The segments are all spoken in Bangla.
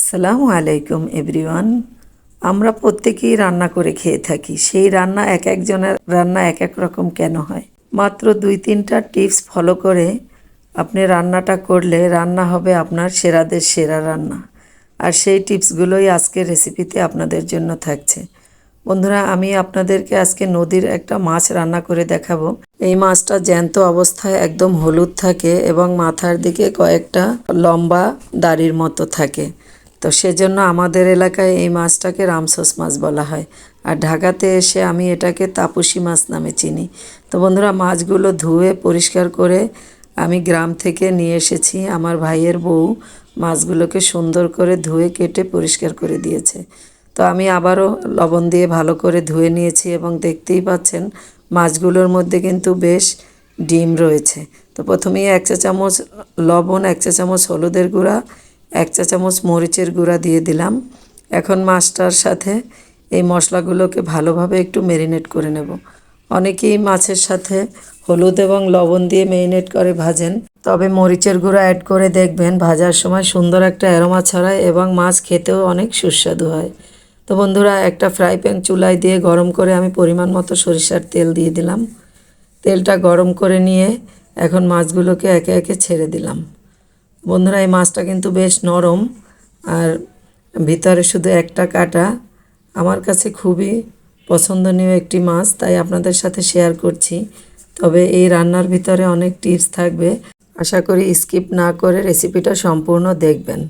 আসসালামু আলাইকুম এভরিওয়ান। আমরা প্রত্যেকেই রান্না করে খেয়ে থাকি। সেই রান্না এক একজনের রান্না এক এক রকম কেন হয়? মাত্র 2-3টা টিপস ফলো করে আপনি রান্নাটা করলে রান্না হবে আপনার সেরাদের সেরা রান্না। আর সেই টিপসগুলোই আজকের রেসিপিতে আপনাদের জন্য থাকছে। বন্ধুরা, আমি আপনাদেরকে আজকে নদীর একটা মাছ রান্না করে দেখাবো। এই মাছটা জ্যান্ত অবস্থায় একদম হলুদ থাকে এবং মাথার দিকে কয়েকটা লম্বা দাড়ির মতো থাকে। তো সেজন্য আমাদের এলাকায় এই মাছটাকে রামসোস মাছ বলা হয়। আর ঢাকাতে এসে আমি এটাকে তাপসী মাছ নামে চিনি। তো বন্ধুরা, মাছগুলো ধুয়ে পরিষ্কার করে আমি গ্রাম থেকে নিয়ে এসেছি। আমার ভাইয়ের বউ মাছগুলোকে সুন্দর করে ধুয়ে কেটে পরিষ্কার করে দিয়েছে। তো আমি আবারও লবণ দিয়ে ভালো করে ধুয়ে নিয়েছি এবং দেখতেই পাচ্ছেন মাছগুলোর মধ্যে কিন্তু বেশ ডিম রয়েছে। তো প্রথমেই 1 চা চামচ লবণ, 1 চা চামচ হলুদের গুঁড়া, 1 চা চামচ মরিচের গুঁড়া দিয়ে দিলাম। এখন মাছটার সাথে এই মশলাগুলোকে ভালোভাবে একটু ম্যারিনেট করে নেব। অনেকেই মাছের সাথে হলুদ এবং লবণ দিয়ে ম্যারিনেট করে ভাজেন, তবে মরিচের গুঁড়া অ্যাড করে দেখবেন ভাজার সময় সুন্দর একটা অ্যারোমা ছড়ায় এবং মাছ খেতেও অনেক সুস্বাদু হয়। তো বন্ধুরা, একটা ফ্রাই প্যান চুলায় দিয়ে গরম করে আমি পরিমাণ মতো সরিষার তেল দিয়ে দিলাম। তেলটা গরম করে নিয়ে এখন মাছগুলোকে একে একে ছেড়ে দিলাম। বন্ধুরা, এই মাছটা কিন্তু বেশ নরম আর ভিতরে শুধু একটা কাটা। আমার কাছে খুবই পছন্দনীয় একটি মাছ, তাই আপনাদের সাথে শেয়ার করছি। তবে এই রান্নার ভিতরে অনেক টিপস থাকবে, আশা করি স্কিপ না করে রেসিপিটা সম্পূর্ণ দেখবেন।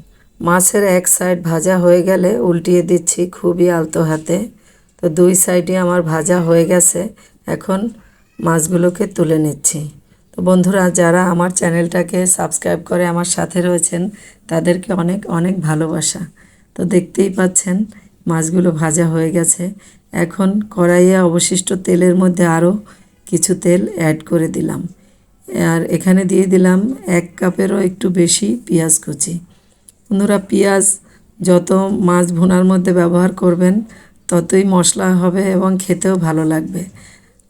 মাছের এক সাইড ভাজা হয়ে গেলে উল্টিয়ে দিচ্ছি খুবই আলতো হাতে। তো 2 সাইডই আমার ভাজা হয়ে গেছে। এখন মাছগুলোকে তুলে নিচ্ছি। তো বন্ধুরা, যারা আমার চ্যানেলটাকে সাবস্ক্রাইব করে আমার সাথে রয়েছেন তাদেরকে অনেক অনেক ভালোবাসা। তো দেখতেই পাচ্ছেন মাছগুলো ভাজা হয়ে গেছে। এখন কড়াইয়ে অবশিষ্ট তেলের মধ্যে আরও কিছু তেল অ্যাড করে দিলাম। আর এখানে দিয়ে দিলাম 1 কাপেরও একটু বেশি পেঁয়াজ কুচি। বন্ধুরা, পেঁয়াজ যত মাছ ভুনার মধ্যে ব্যবহার করবেন ততই মশলা হবে এবং খেতেও ভালো লাগবে।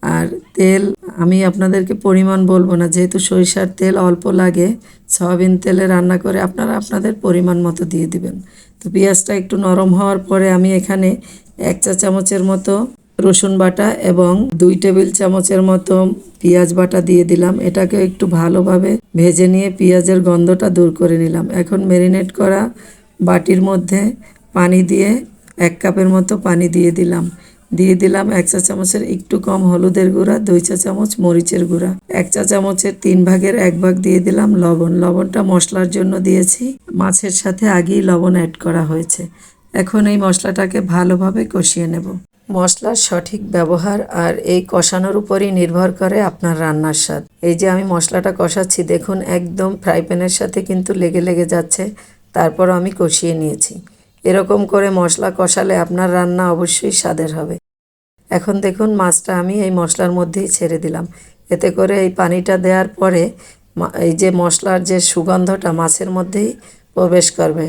আর তেল আমি আপনাদেরকে পরিমাণ বলবো না, যেহেতু সরিষার তেল অল্প লাগে। সয়াবিন তেলে রান্না করে আপনারা আপনাদের পরিমাণ মতো দিয়ে দিবেন। তো পেঁয়াজটা একটু নরম হওয়ার পরে আমি এখানে 1 চা চামচের মতো রসুন বাটা এবং 2 টেবিল চামচের মতো পেঁয়াজ বাটা দিয়ে দিলাম। এটাকে একটু ভালোভাবে ভেজে নিয়ে পেঁয়াজের গন্ধটা দূর করে নিলাম। এখন ম্যারিনেট করা বাটির মধ্যে পানি দিয়ে 1 কাপের মতো পানি দিয়ে দিলাম। 1 চা চামচের একটু কম হলুদের গুঁড়া, 2 চা চামচ মরিচের গুঁড়া, 1 চা চামচের 3 ভাগের 1 ভাগ দিয়ে দিলাম লবণ। লবণটা মশলার জন্য দিয়েছি, মাছের সাথে আগেই লবণ অ্যাড করা হয়েছে। এখন এই মশলাটাকে ভালোভাবে কষিয়ে নেব। মশলার সঠিক ব্যবহার আর এই কষানোর উপরই নির্ভর করে আপনার রান্নার স্বাদ। এই যে আমি মশলাটা কষাচ্ছি, দেখুন একদম ফ্রাই প্যানের সাথে কিন্তু লেগে লেগে যাচ্ছে, তারপর আমি কষিয়ে নিয়েছি। এরকম করে মশলা কষালে আপনার রান্না অবশ্যই স্বাদের হবে। এখন দেখুন মাছটা আমি এই মশলার মধ্যেই ছেড়ে দিলাম। এতে করে এই পানিটা দেওয়ার পরে এই যে মশলার যে সুগন্ধটা মাছের মধ্যেই প্রবেশ করবে,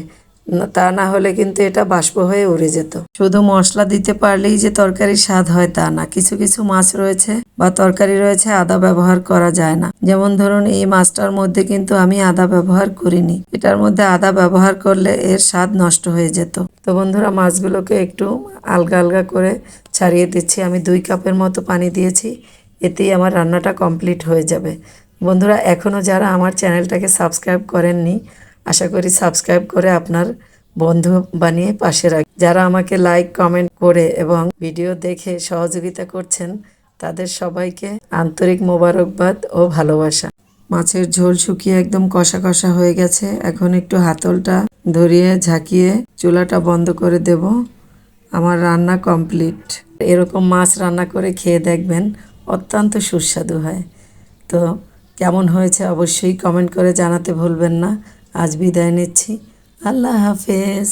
তা না হলে কিন্তু এটা বাষ্প হয়ে উড়ে যেত। শুধু মশলা দিতে পারলেই যে তরকারির স্বাদ হয় তা না, কিছু কিছু মাছ রয়েছে বা তরকারি রয়েছে আদা ব্যবহার করা যায় না। যেমন ধরুন এই মাছটার মধ্যে কিন্তু আমি আদা ব্যবহার করিনি। এটার মধ্যে আদা ব্যবহার করলে এর স্বাদ নষ্ট হয়ে যেত। তো বন্ধুরা, মাছগুলোকে একটু আলগা আলগা করে ছাড়িয়ে দিচ্ছি। আমি 2 কাপের মতো পানি দিয়েছি, এতেই আমার রান্নাটা কমপ্লিট হয়ে যাবে। বন্ধুরা, এখনও যারা আমার চ্যানেলটাকে সাবস্ক্রাইব করেননি, আশা করি সাবস্ক্রাইব করে আপনার বন্ধু বানিয়ে পাশে রাখ। যারা আমাকে লাইক কমেন্ট করে এবং ভিডিও দেখে সহযোগিতা করছেন তাদের সবাইকে আন্তরিক মোবারকবাদ ও ভালোবাসা। মাছের ঝোল শুকিয়ে একদম কষা কষা হয়ে গেছে। এখন একটু হাতলটা ধরিয়ে ঝাঁকিয়ে চুলাটা বন্ধ করে দেব। আমার রান্না কমপ্লিট। এরকম মাছ রান্না করে খেয়ে দেখবেন, অত্যন্ত সুস্বাদু হয়। তো কেমন হয়েছে অবশ্যই কমেন্ট করে জানাতে ভুলবেন না। আজ বিদায় নিচ্ছি। আল্লাহ হাফেজ।